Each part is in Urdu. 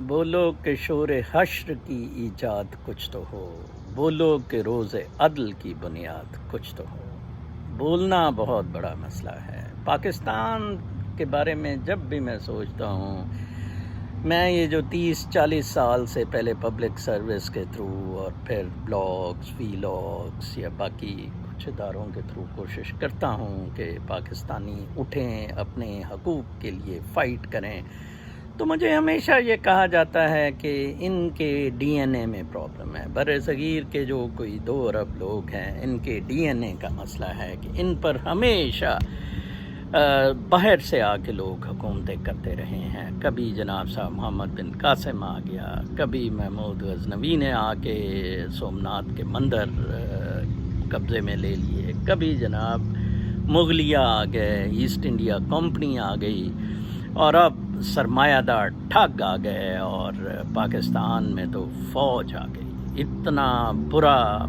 بولو کہ شور حشر کی ایجاد کچھ تو ہو، بولو کہ روز عدل کی بنیاد کچھ تو ہو۔ بولنا بہت بڑا مسئلہ ہے۔ پاکستان کے بارے میں جب بھی میں سوچتا ہوں، میں یہ جو 30-40 سال سے پہلے پبلک سروس کے تھرو اور پھر بلاگز، ویلاگز یا باقی کچھ اداروں کے تھرو کوشش کرتا ہوں کہ پاکستانی اٹھیں، اپنے حقوق کے لیے فائٹ کریں، تو مجھے ہمیشہ یہ کہا جاتا ہے کہ ان کے ڈی این اے میں پرابلم ہے۔ بر صغیر کے جو کوئی 2 ارب لوگ ہیں، ان کے ڈی این اے کا مسئلہ ہے کہ ان پر ہمیشہ باہر سے آ کے لوگ حکومتیں کرتے رہے ہیں۔ کبھی جناب صاحب محمد بن قاسم آ گیا، کبھی محمود غزنوی نے آ کے سومناتھ کے مندر قبضے میں لے لیے، کبھی جناب مغلیہ آ گئے، ایسٹ انڈیا کمپنی آ گئی، اور اب سرمایہ دار ٹھگ آ گئے اور پاکستان میں تو فوج آ گئی۔ اتنا برا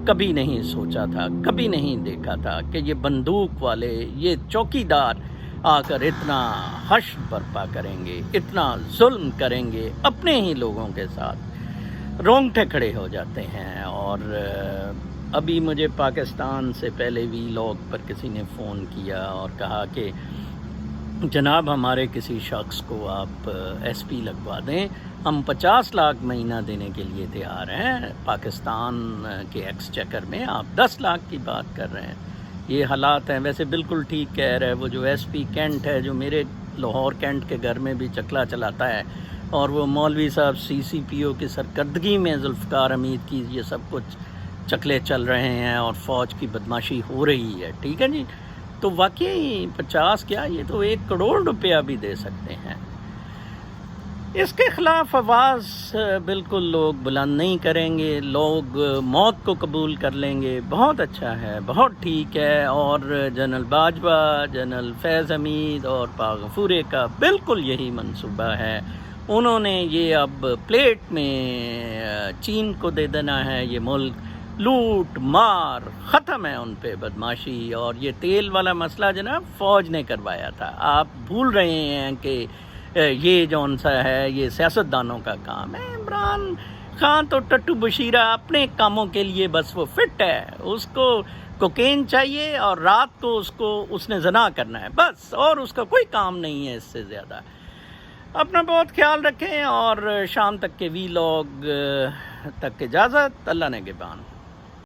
کبھی نہیں سوچا تھا، کبھی نہیں دیکھا تھا کہ یہ بندوق والے، یہ چوکیدار آ کر اتنا حشر برپا کریں گے، اتنا ظلم کریں گے اپنے ہی لوگوں کے ساتھ۔ رونگٹے کھڑے ہو جاتے ہیں۔ اور ابھی مجھے پاکستان سے پہلے وی لاگ پر کسی نے فون کیا اور کہا کہ جناب ہمارے کسی شخص کو آپ ایس پی لگوا دیں، ہم 50 لاکھ مہینہ دینے کے لیے تیار ہیں، پاکستان کے ایکسچیکر میں آپ 10 لاکھ کی بات کر رہے ہیں۔ یہ حالات ہیں۔ ویسے بالکل ٹھیک کہہ رہے، وہ جو ایس پی کینٹ ہے، جو میرے لاہور کینٹ کے گھر میں بھی چکلا چلاتا ہے، اور وہ مولوی صاحب سی سی پی او کی سرکردگی میں ذوالفقار حمید کی یہ سب کچھ چکلے چل رہے ہیں اور فوج کی بدماشی ہو رہی ہے، ٹھیک ہے جی، تو واقعی 50 کیا، یہ تو 1 کروڑ روپیہ بھی دے سکتے ہیں۔ اس کے خلاف آواز بالکل لوگ بلند نہیں کریں گے، لوگ موت کو قبول کر لیں گے۔ بہت اچھا ہے، بہت ٹھیک ہے، اور جنرل باجوہ، جنرل فیض حمید اور پاک غفورے کا بالکل یہی منصوبہ ہے۔ انہوں نے یہ اب پلیٹ میں چین کو دے دینا ہے، یہ ملک لوٹ مار ختم ہے ان پہ بدماشی۔ اور یہ تیل والا مسئلہ جناب فوج نے کروایا تھا، آپ بھول رہے ہیں کہ یہ جون سا ہے یہ سیاستدانوں کا کام ہے۔ عمران خان تو ٹٹو بشیرہ اپنے کاموں کے لیے بس وہ فٹ ہے، اس کو کوکین چاہیے اور رات کو اس نے زنا کرنا ہے بس، اور اس کا کوئی کام نہیں ہے اس سے زیادہ۔ اپنا بہت خیال رکھیں، اور شام تک کے وی لاگ تک اجازت، اللہ نگہبان۔